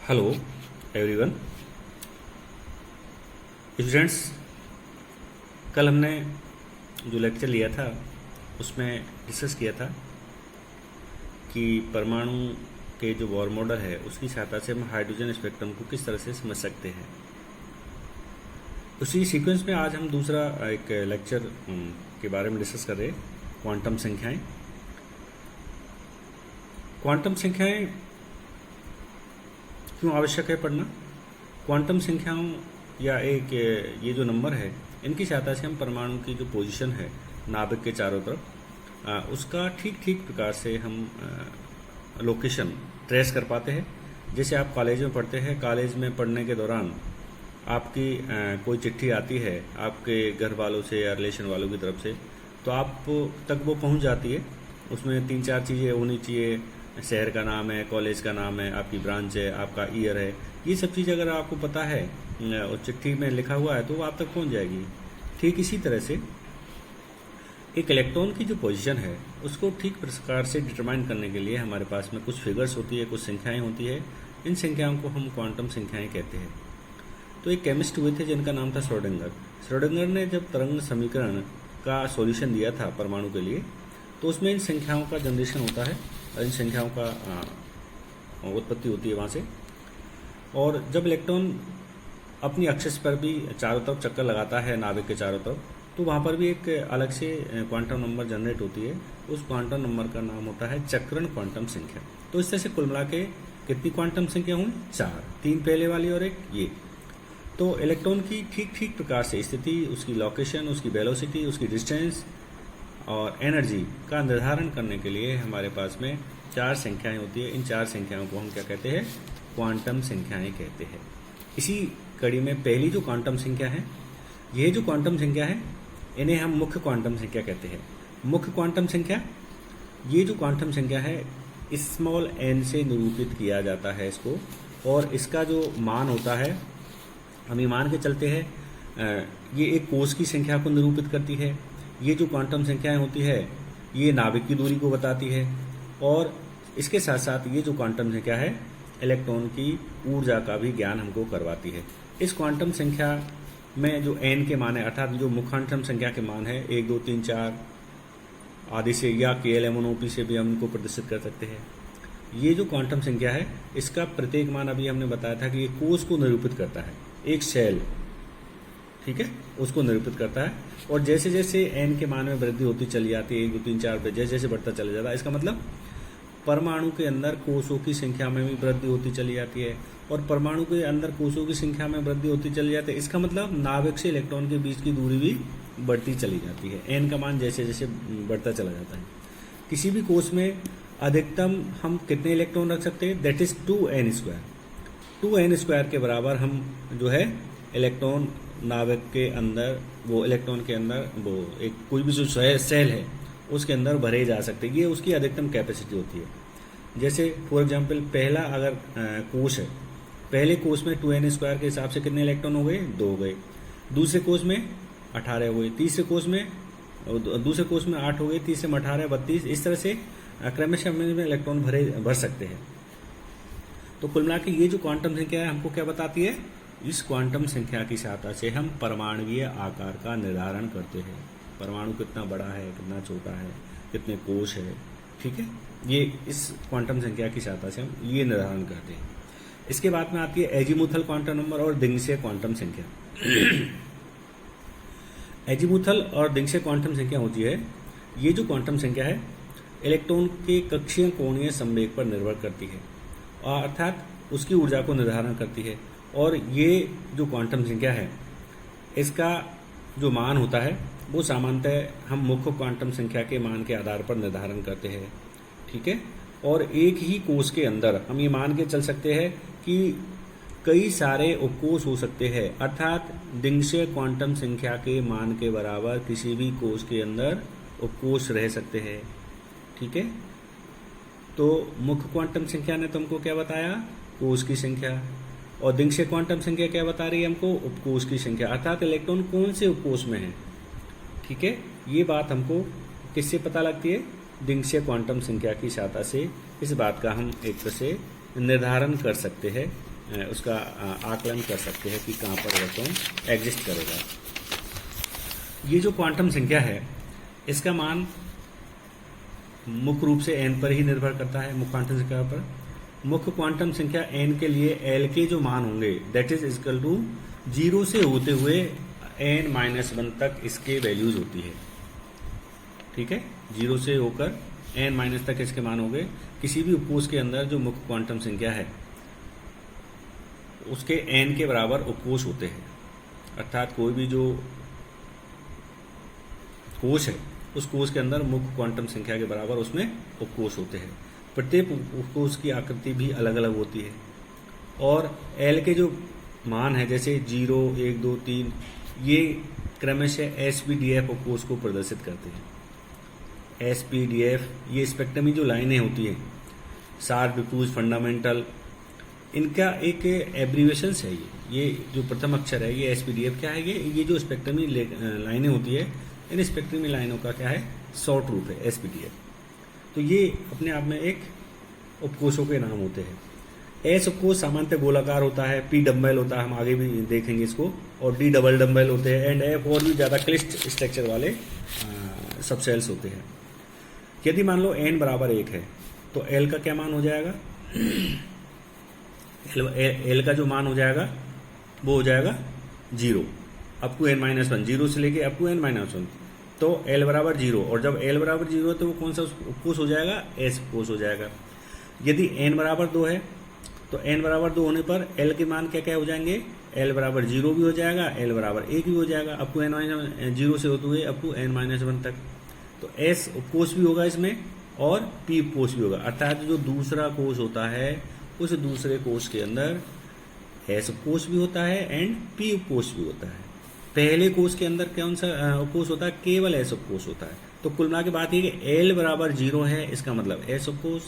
Hello everyone students, कल हमने जो लेक्चर लिया था उसमें डिस्कस किया था कि परमाणु के जो बोर मॉडल है उसकी सहायता से हम हाइड्रोजन स्पेक्ट्रम को किस तरह से समझ सकते हैं। उसी सीक्वेंस में आज हम दूसरा एक लेक्चर के बारे में डिस्कस कर रहे हैं, क्वांटम संख्याएं। क्वांटम संख्याएं क्यों आवश्यक है पढ़ना? क्वांटम संख्याओं या एक ये जो नंबर है इनकी सहायता से हम परमाणु की जो पोजीशन है नाभिक के चारों तरफ उसका ठीक प्रकार से हम लोकेशन ट्रेस कर पाते हैं। जैसे आप कॉलेज में पढ़ते हैं, कॉलेज में पढ़ने के दौरान आपकी कोई चिट्ठी आती है आपके घर वालों से या रिलेशन वालों की तरफ से, तो आप तक वो पहुंच जाती है। उसमें 3-4 चीज़ें होनी चाहिए, शहर का नाम है, कॉलेज का नाम है, आपकी ब्रांच है, आपका ईयर है। ये सब चीज़ अगर आपको पता है और चिट्ठी में लिखा हुआ है तो वो आप तक पहुंच जाएगी। ठीक इसी तरह से एक इलेक्ट्रॉन की जो पोजीशन है उसको ठीक प्रकार से डिटरमाइन करने के लिए हमारे पास में कुछ फिगर्स होती है, कुछ संख्याएं होती है। इन संख्याओं को हम क्वांटम संख्याएं कहते हैं। तो एक केमिस्ट हुए थे जिनका नाम था श्रोडिंगर ने जब तरंग समीकरण का सॉल्यूशन दिया था परमाणु के लिए, तो उसमें इन संख्याओं का जनरेशन होता है, इन संख्याओं का उत्पत्ति होती है वहाँ से। और जब इलेक्ट्रॉन अपनी एक्सिस पर भी चारों तरफ चक्कर लगाता है नाभिक के चारों तरफ, तो वहाँ पर भी एक अलग से क्वांटम नंबर जनरेट होती है। उस क्वांटम नंबर का नाम होता है चक्रण क्वांटम संख्या। तो इस तरह से कुल मिला के कितनी क्वांटम संख्या हुई? 4, 3 पहले वाली और एक ये। तो इलेक्ट्रॉन की ठीक प्रकार से स्थिति, उसकी लोकेशन, उसकी वेलोसिटी, उसकी डिस्टेंस और एनर्जी का निर्धारण करने के लिए हमारे पास में 4 संख्याएं होती है। इन 4 संख्याओं को हम क्या कहते हैं? क्वांटम संख्याएं कहते हैं। इसी कड़ी में पहली जो क्वांटम संख्या है, ये जो क्वांटम संख्या है इन्हें हम मुख्य क्वांटम संख्या कहते हैं। मुख्य क्वांटम संख्या, ये जो क्वांटम संख्या है स्मॉल n से निरूपित किया जाता है इसको, और इसका जो मान होता है हम ये मान के चलते हैं ये एक कोष की संख्या को निरूपित करती है। ये जो क्वांटम संख्याएं होती है ये नाभिक की दूरी को बताती है, और इसके साथ साथ ये जो क्वांटम संख्या है इलेक्ट्रॉन की ऊर्जा का भी ज्ञान हमको करवाती है। इस क्वांटम संख्या में जो n के मान है, अर्थात जो मुख्य क्वांटम संख्या के मान है 1, 2, 3, 4 आदि से या KLMNOP से भी हम इनको प्रदर्शित कर सकते हैं। ये जो क्वांटम संख्या है इसका प्रत्येक मान अभी हमने बताया था कि ये कोष को निरूपित करता है, एक सेल, ठीक है, उसको निरूपित करता है। और जैसे जैसे n के मान में वृद्धि होती चली जाती है, 1, 2, 3, 4 पे जैसे जैसे बढ़ता चला जाता है, इसका मतलब परमाणु के अंदर कोषों की संख्या में भी वृद्धि होती चली जाती है, और परमाणु के अंदर कोषों की संख्या में वृद्धि होती चली जाती है। इसका मतलब नाभिक से इलेक्ट्रॉन के बीच की दूरी भी बढ़ती चली जाती है। n का मान जैसे जैसे बढ़ता चला जाता है। किसी भी कोष में अधिकतम हम कितने इलेक्ट्रॉन रख सकते हैं? That is 2n²। 2n² के बराबर हम जो है इलेक्ट्रॉन नाभिक के अंदर, वो इलेक्ट्रॉन के अंदर वो एक कोई भी जो सेल है उसके अंदर भरे जा सकते हैं। ये उसकी अधिकतम कैपेसिटी होती है। जैसे फॉर एग्जांपल पहला अगर कोष है, पहले कोष में 2n² के हिसाब से कितने इलेक्ट्रॉन हो गए? 2 हो गए। दूसरे कोष में 18 हो गए। तीसरे कोष में 8 हो गए। तीसरे में 18, 32। इस तरह से क्रमशः में इलेक्ट्रॉन भर सकते हैं। तो कुल मिला के ये जो क्वांटम संख्या है हमको क्या बताती है? इस क्वांटम संख्या की सहायता से हम परमाणुीय आकार का निर्धारण करते हैं। परमाणु कितना बड़ा है, कितना छोटा है, कितने कोष है, ठीक है, ये इस क्वांटम संख्या की सहायता से हम ये निर्धारण करते हैं। इसके बाद में आती है एजीमुथल क्वांटम नंबर और दिंगसे क्वांटम संख्या। एजीमुथल और दिंगसे क्वांटम संख्या होती है, ये जो क्वांटम संख्या है इलेक्ट्रॉन के कक्षीय कोणीय संवेग पर निर्भर करती है, अर्थात उसकी ऊर्जा को निर्धारण करती है। और ये जो क्वांटम संख्या है इसका जो मान होता है वो सामान्यतः हम मुख्य क्वांटम संख्या के मान के आधार पर निर्धारण करते हैं, ठीक है। और एक ही कोष के अंदर हम ये मान के चल सकते हैं कि कई सारे उपकोष हो सकते हैं, अर्थात दिंगसे क्वांटम संख्या के मान के बराबर किसी भी कोष के अंदर उपकोष रह सकते हैं, ठीक है। तो मुख्य क्वांटम संख्या ने तुमको क्या बताया? कोष की संख्या। और दिंगसे क्वांटम संख्या क्या बता रही है हमको? उपकोष की संख्या, अर्थात इलेक्ट्रॉन कौन से उपकोष में है, ठीक है। ये बात हमको किससे पता लगती है? दिंगसे क्वांटम संख्या की सहायता से इस बात का हम एक तरह से निर्धारण कर सकते हैं उसका आकलन कर सकते हैं कि कहाँ पर इलेक्ट्रॉन एग्जिस्ट करेगा। ये जो क्वांटम संख्या है इसका मान मुख्य रूप से n पर ही निर्भर करता है। मुख्य क्वांटम संख्या पर, मुख्य क्वांटम संख्या n के लिए l के जो मान होंगे दैट इज इक्वल टू 0 से होते हुए n-1 तक इसके वैल्यूज होती है। ठीक है, 0 से होकर n- तक इसके मान होंगे। किसी भी उपकोष के अंदर जो मुख्य क्वांटम संख्या है उसके n के बराबर उपकोष होते हैं, अर्थात कोई भी जो कोष है उस कोष के अंदर मुख्य क्वांटम संख्या के बराबर उसमें उपकोष होते हैं। प्रत्येक उपकोष की आकृति भी अलग अलग होती है और L के जो मान है जैसे 0, 1, 2, 3 ये क्रमशः SPDF उपकोष को प्रदर्शित करते हैं। SPDF ये स्पेक्ट्रमी जो लाइनें होती हैं, शार्प, डिफ्यूज, फंडामेंटल, इनका एक एब्रीवेशन है। ये जो प्रथम अक्षर है ये SPDF क्या है, ये जो स्पेक्ट्रमी लाइनें होती है इन स्पेक्ट्रमी लाइनों का क्या है, शॉर्ट रूप है SPDF। तो ये अपने आप में एक उपकोषों के नाम होते हैं। S उपकोष सामान्यतः गोलाकार होता है, P डम्बेल होता है, हम आगे भी देखेंगे इसको, और D डबल डम्बेल होते हैं, एंड F और भी ज़्यादा क्लिष्ट स्ट्रक्चर वाले सबसेल्स होते हैं। यदि मान लो n बराबर 1 है तो L का क्या मान हो जाएगा, L का जो मान हो जाएगा वो हो जाएगा 0 अप टू n-1, 0 से लेके अप टू n-1। तो L बराबर 0, और जब L बराबर 0 है तो वो कौन सा उपकोष हो जाएगा, S उपकोष हो जाएगा। यदि n बराबर 2 है तो n बराबर 2 होने पर L के मान क्या क्या हो जाएंगे, L बराबर 0 भी हो जाएगा, L बराबर 1 भी हो जाएगा, अप टू n-0 से होते हुए अप टू n-1 तक। तो S उपकोष भी होगा इसमें और P उपकोष भी होगा, अर्थात जो दूसरा कोष होता है उस दूसरे कोष के अंदर S उपकोष भी होता है एंड P उपकोष भी होता है। पहले कोष के अंदर कौन सा उपकोष होता है, केवल S उपकोष होता है। तो कुल मिला के बात ये कि L बराबर 0 है इसका मतलब S उपकोष,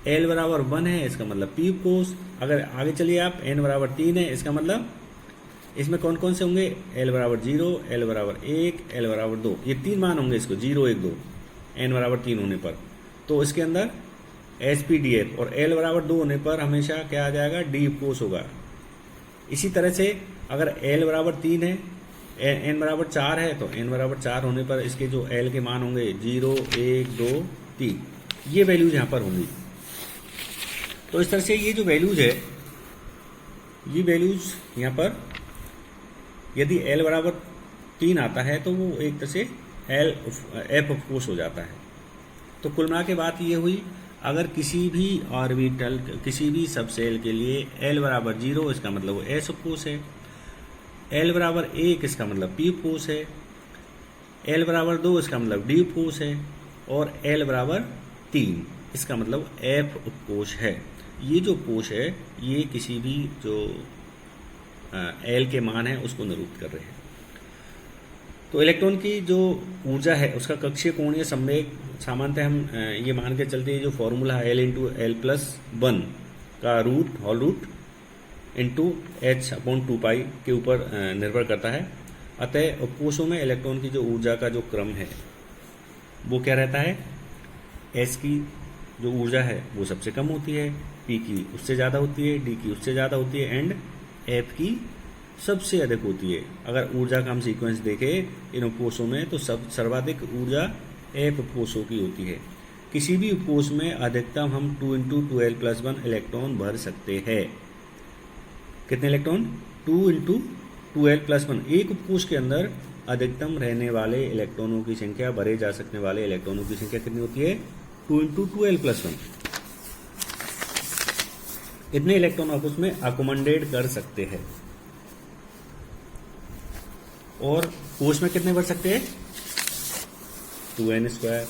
L बराबर 1 है इसका मतलब P उपकोष। अगर आगे चलिए आप, n बराबर 3 है इसका मतलब इसमें कौन कौन से होंगे, L बराबर 0, L बराबर 1, L बराबर 2, ये 3 मान होंगे इसको, 0, 1, 2, n बराबर 3 होने पर। तो इसके अंदर SPDF, और L बराबर 2 होने पर हमेशा क्या आ जाएगा, D उपकोष होगा। इसी तरह से अगर L बराबर 3 है, n बराबर 4 है तो n बराबर 4 होने पर इसके जो L के मान होंगे 0, 1, 2, 3, ये वैल्यूज यहाँ पर होंगी। तो इस तरह से ये जो वैल्यूज है, ये वैल्यूज यहाँ पर यदि L बराबर 3 आता है तो वो एक तरह से F उपकोष हो जाता है। तो कुल मिला के बात ये हुई, अगर किसी भी ऑर्बिटल, किसी भी सबसेल के लिए L बराबर 0 इसका मतलब वो S उपकोष है, L बराबर 1 इसका मतलब P उपकोष है, L बराबर 2 इसका मतलब D उपकोष है, और L बराबर 3 इसका मतलब F उपकोष है। ये जो कोष है ये किसी भी जो L के मान है उसको निरूपित कर रहे हैं। तो इलेक्ट्रॉन की जो ऊर्जा है उसका कक्षीय कोणीय संवेग सामान्यतः हम ये मान के चलते हैं, जो फॉर्मूला है L/L+1 का root, whole root into h/2π के ऊपर निर्भर करता है। अतः उपकोषों में इलेक्ट्रॉन की जो ऊर्जा का जो क्रम है वो क्या रहता है, S की जो ऊर्जा है वो सबसे कम होती है, P की उससे ज़्यादा होती है, D की उससे ज़्यादा होती है, एंड F की सबसे अधिक होती है। अगर ऊर्जा का हम सीक्वेंस देखें इन उपकोषों में तो सर्वाधिक ऊर्जा F उपकोषों की होती है। किसी भी उपकोष में अधिकतम हम 2 × 2l+1 इलेक्ट्रॉन भर सकते हैं। कितने इलेक्ट्रॉन, 2 × 2l+1। एक उपकोष के अंदर अधिकतम रहने वाले इलेक्ट्रॉनों की संख्या, भरे जा सकने वाले इलेक्ट्रॉनों की संख्या कितनी होती है, 2 × 2l+1। इतने इलेक्ट्रॉन आप उसमें अकोमोडेट कर सकते हैं। और कोष में कितने भर सकते हैं, 2n²।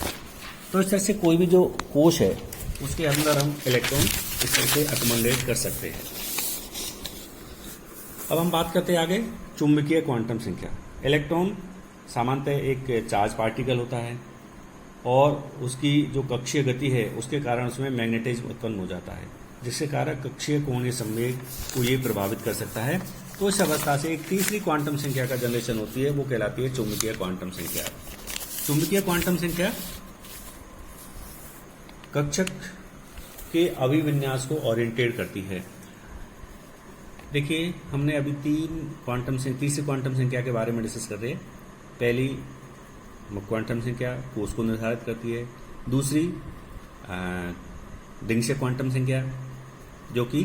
तो इस तरह से कोई भी जो कोष है उसके अंदर हम इलेक्ट्रॉन इस तरह से अकोमोडेट कर सकते हैं। अब हम बात करते हैं आगे चुंबकीय क्वांटम संख्या। इलेक्ट्रॉन सामान्यतः एक चार्ज पार्टिकल होता है और उसकी जो कक्षीय गति है उसके कारण उसमें मैग्नेटिज्म उत्पन्न हो जाता है, जिसके कारण कक्षीय कोणीय संवेग को ये प्रभावित कर सकता है। तो इस अवस्था से एक तीसरी क्वांटम संख्या का जनरेशन होती है, वो कहलाती है चुंबकीय क्वांटम संख्या। चुंबकीय क्वांटम संख्या कक्षक के अभिविन्यास को ओरिएंटेट करती है। देखिए, हमने अभी तीसरी क्वांटम संख्या के बारे में डिस्कस कर रहे हैं। पहली क्वांटम संख्या कोष को निर्धारित करती है, दूसरी डिंगशे क्वांटम संख्या जो कि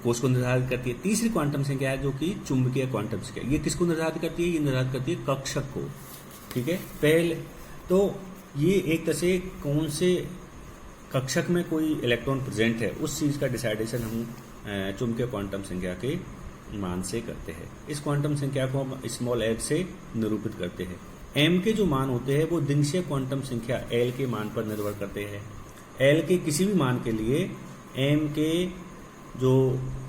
कोष को निर्धारित करती है, तीसरी क्वांटम संख्या है जो कि चुंबकीय क्वांटम संख्या। ये किसको निर्धारित करती है? ये निर्धारित करती है कक्षक को। ठीक है, पहले तो ये एक तरह से कौन से कक्षक में कोई इलेक्ट्रॉन प्रेजेंट है उस चीज का डिसाइडेशन हम चुंबकीय क्वांटम संख्या के मान से करते हैं। इस क्वांटम संख्या को हम स्मॉल एल से निरूपित करते हैं। एम के जो मान होते हैं वो डिंगशे क्वांटम संख्या एल के मान पर निर्भर करते हैं। एल के किसी भी मान के लिए एम के जो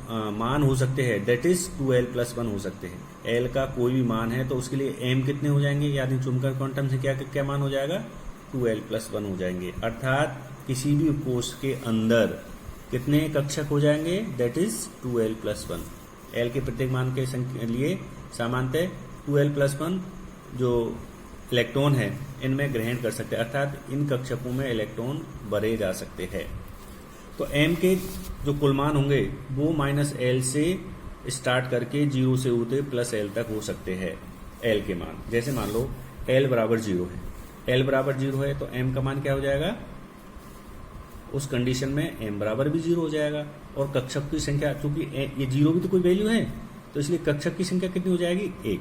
मान हो सकते हैं दैट इज 2l+1 हो सकते हैं। एल का कोई भी मान है तो उसके लिए एम कितने हो जाएंगे, यानी चुंबकीय क्वांटम संख्या का क्या मान हो जाएगा? 2l+1 हो जाएंगे। अर्थात किसी भी कोष के अंदर कितने कक्षक हो जाएंगे? That is 2l+1। एल के प्रत्येक मान के लिए सामान्यतः 2l+1 जो इलेक्ट्रॉन है इनमें ग्रहण कर सकते हैं, अर्थात इन कक्षकों में इलेक्ट्रॉन भरे जा सकते हैं। तो एम के जो कुल मान होंगे वो -l से स्टार्ट करके 0 से होते +l तक हो सकते हैं। एल के मान जैसे मान लो l बराबर 0 है, l बराबर 0 है तो m का मान क्या हो जाएगा? उस कंडीशन में m बराबर भी 0 हो जाएगा। और कक्षक की संख्या, चूंकि ये 0 भी तो कोई वैल्यू है तो इसलिए कक्षक की संख्या कितनी हो जाएगी? 1।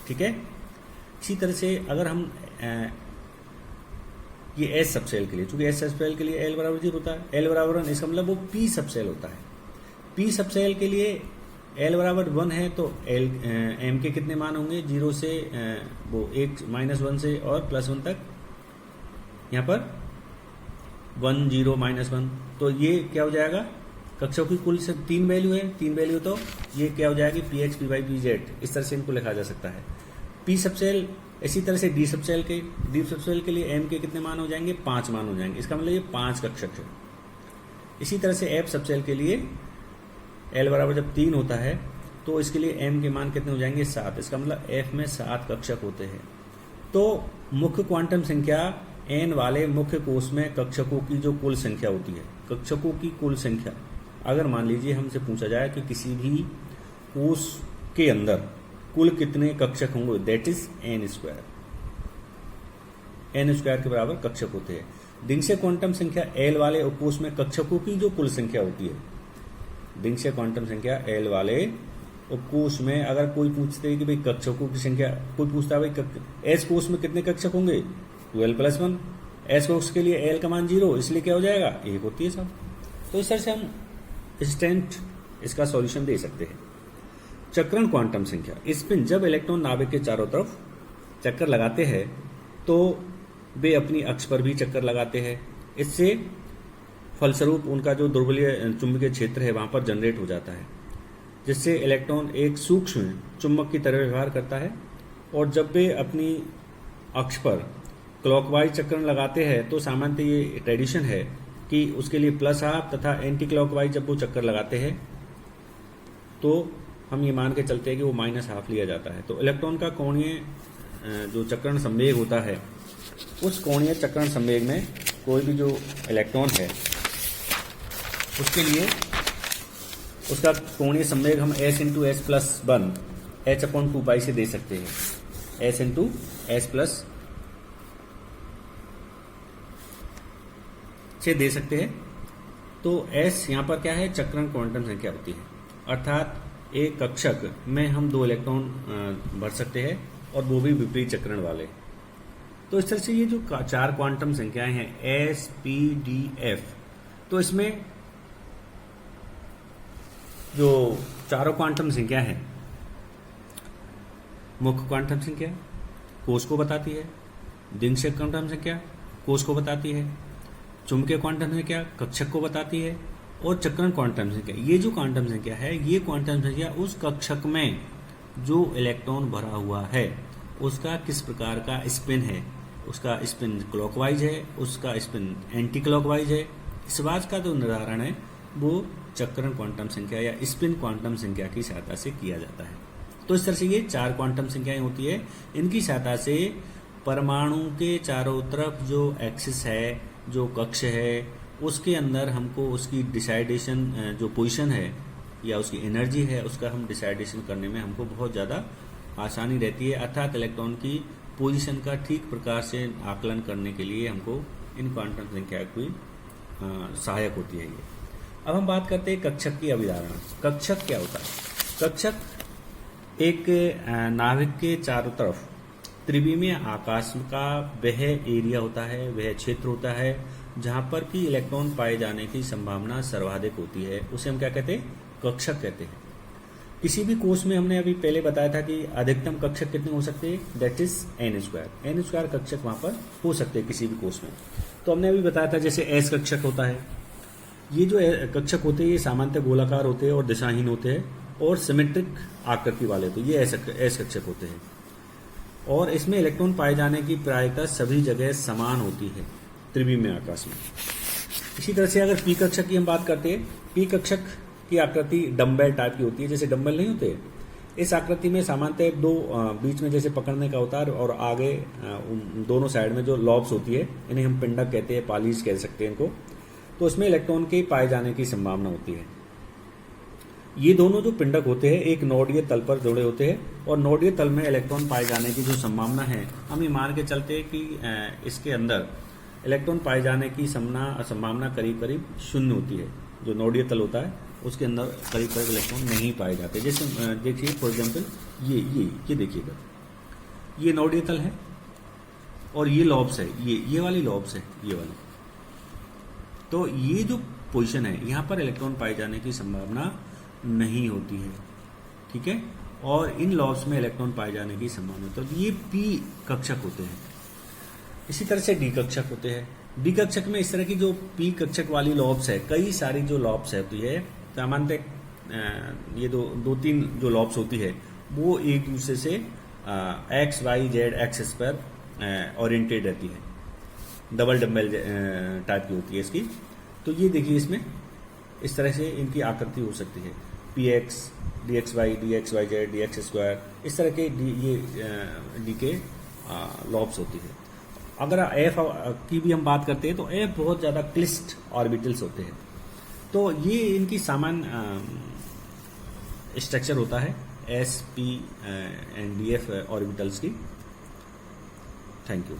ठीक है, इसी तरह से अगर हम ये एस सबसेल के लिए, चूंकि एस सबसेल के लिए l बराबर 0 होता है, l बराबर 1, इसका मतलब वो p सबसेल होता है। p सबसेल के लिए l बराबर 1 है तो m के कितने मान होंगे? 0 से वो 1 -1 से और +1 तक, यहाँ पर 1 0 -1, तो ये क्या हो जाएगा? कक्षों की कुल से 3 वैल्यू है, 3 वैल्यू तो ये क्या हो जाएगी? px py pz, इस तरह से इनको लिखा जा सकता है। p सबसेल, इसी तरह से डी सबसेल के लिए m के कितने मान हो जाएंगे? 5 मान हो जाएंगे। इसका मतलब ये 5 कक्षक है। इसी तरह से f सबसेल के लिए l बराबर जब 3 होता है तो इसके लिए m के मान कितने हो जाएंगे? 7। इसका मतलब f में 7 कक्षक होते हैं। तो मुख्य क्वांटम संख्या n वाले मुख्य कोष में कक्षकों की जो कुल संख्या होती है, कक्षकों की कुल संख्या, अगर मान लीजिए हमसे पूछा जाए कि किसी भी कोष के अंदर कुल कितने कक्षक होंगे, दैट इज n²। n² के बराबर कक्षक होते हैं। डिंगशे क्वांटम संख्या l वाले उपकोष में कक्षकों की जो कुल संख्या होती है, डिंगशे क्वांटम संख्या l वाले उपकोष में अगर कोई पूछते है कि भाई कक्षकों की संख्या, कोई पूछता है भाई s कोष में कितने कक्षक होंगे? 2l+1। s कोष के लिए l का मान 0, इसलिए क्या हो जाएगा? 1 होती है सब। तो इस तरह से हम इंस्टेंट इसका सॉल्यूशन दे सकते हैं। चक्रण क्वांटम संख्या, स्पिन, जब इलेक्ट्रॉन नाभिक के चारों तरफ चक्कर लगाते हैं तो वे अपनी अक्ष पर भी चक्कर लगाते हैं। इससे फलस्वरूप उनका जो ध्रुवीय चुंबकीय क्षेत्र है वहां पर जनरेट हो जाता है, जिससे इलेक्ट्रॉन एक सूक्ष्म चुंबक की तरह व्यवहार करता है। और जब वे अपनी अक्ष पर क्लॉकवाइज चक्कर लगाते हैं तो सामान्यतः ये ट्रेडिशन है कि उसके लिए +½ तथा एंटी क्लॉकवाइज जब वो चक्कर लगाते हैं तो हम ये मान के चलते हैं कि वो -½ लिया जाता है। तो इलेक्ट्रॉन का कोणीय जो चक्रण संवेग होता है, उस कोणीय चक्रण संवेग में कोई भी जो इलेक्ट्रॉन है उसके लिए उसका कोणीय संवेग हम s×s+1 h/2π से दे सकते हैं। s×s+ से दे सकते हैं। तो s यहाँ पर क्या है? चक्रण क्वांटम संख्या होती है, अर्थात एक कक्षक में हम 2 इलेक्ट्रॉन भर सकते हैं और वो भी विपरीत चक्रण वाले। तो इस तरह से ये जो 4 क्वांटम संख्याएं हैं s, p, d, f, तो इसमें जो चारों क्वांटम संख्या है, मुख्य क्वांटम संख्या कोष को बताती है, डिंगशे क्वांटम संख्या कोष को बताती है, चुंबकीय क्वांटम संख्या कक्षक को बताती है, और चक्रण क्वांटम संख्या, ये जो क्वांटम संख्या है ये क्वांटम संख्या उस कक्षक में जो इलेक्ट्रॉन भरा हुआ है उसका किस प्रकार का स्पिन है, उसका स्पिन क्लॉकवाइज है, उसका स्पिन एंटी क्लॉकवाइज है, इस बात का जो निर्धारण है वो चक्रण क्वांटम संख्या या स्पिन क्वांटम संख्या की सहायता से किया जाता है। तो इस तरह से ये 4 क्वांटम संख्याएं होती है, इनकी सहायता से परमाणु के चारों तरफ जो एक्सिस है, जो कक्ष है, उसके अंदर हमको उसकी डिसाइडेशन जो पोजीशन है या उसकी एनर्जी है उसका हम डिसाइडेशन करने में हमको बहुत ज़्यादा आसानी रहती है, अर्थात इलेक्ट्रॉन की पोजीशन का ठीक प्रकार से आकलन करने के लिए हमको इन क्वांटम संख्या की सहायक होती है ये। अब हम बात करते हैं कक्षक की अवधारणा। कक्षक क्या होता है? कक्षक एक नाभिक के चारों तरफ त्रिविमीय आकाश का वह एरिया होता है, वह क्षेत्र होता है जहां पर कि इलेक्ट्रॉन पाए जाने की संभावना सर्वाधिक होती है, उसे हम क्या कहते हैं? कक्षक कहते हैं। किसी भी कोष में हमने अभी पहले बताया था कि अधिकतम कक्षक कितने हो सकते हैं, दैट इज n स्क्वायर कक्षक वहां पर हो सकते हैं किसी भी कोष में। तो हमने अभी बताया था जैसे एस कक्षक होता है, ये जो कक्षक होते हैं ये सामान्यतः गोलाकार होते हैं और दिशाहीन होते हैं और सिमेट्रिक आकृति वाले होते हैं, ये एस कक्षक होते हैं और इसमें इलेक्ट्रॉन पाए जाने की प्रायिकता सभी जगह समान होती है त्रिविमीय आकाश में। इसी तरह से अगर पी कक्षक की हम बात करते हैं, पी कक्षक की आकृति डम्बेल टाइप की होती है, जैसे डम्बेल नहीं होते, इस आकृति में सामान्यतः दो बीच में जैसे पकड़ने का होता है और आगे दोनों साइड में जो लॉब्स होती है, इन्हें हम पिंडक कहते हैं, पालीज कह सकते हैं इनको। तो इसमें इलेक्ट्रॉन के पाए जाने की संभावना होती है। ये दोनों जो पिंडक होते हैं एक नोडीय तल पर जुड़े होते हैं और नोडीय तल में इलेक्ट्रॉन पाए जाने की जो संभावना है, हम ये मान के चलते हैं कि इसके अंदर इलेक्ट्रॉन पाए जाने की संभावना करीब करीब 0 होती है। जो नोडीय तल होता है उसके अंदर करीब करीब इलेक्ट्रॉन नहीं पाए जाते। जैसे देखिए फॉर एग्जांपल ये देखिएगा, ये नोडीय तल है और ये लॉब्स है, ये वाली लॉब्स है, ये वाली। तो ये जो पोजीशन है यहाँ पर इलेक्ट्रॉन पाए जाने की संभावना नहीं होती है, ठीक है। और इन लॉब्स में इलेक्ट्रॉन पाए जाने की संभावना होती है। तो ये पी कक्षक होते हैं। इसी तरह से डी कक्षक होते हैं। डी कक्षक में इस तरह की जो पी कक्षक वाली लॉब्स है, कई सारी जो लॉब्स होती है, सामान्यतः ये दो तीन जो लॉब्स होती है वो एक दूसरे से एक्स वाई जेड एक्सिस पर ओरिएंटेड रहती है, डबल डम्बेल टाइप की होती है इसकी। तो ये देखिए इसमें इस तरह से इनकी आकृति हो सकती है, p x d x y z d x square, इस तरह के डी के लॉब्स होती है। अगर एफ की भी हम बात करते हैं तो एफ बहुत ज़्यादा क्लिस्ट ऑर्बिटल्स होते हैं। तो ये इनकी सामान्य स्ट्रक्चर होता है S P and D F orbitals की। Thank you.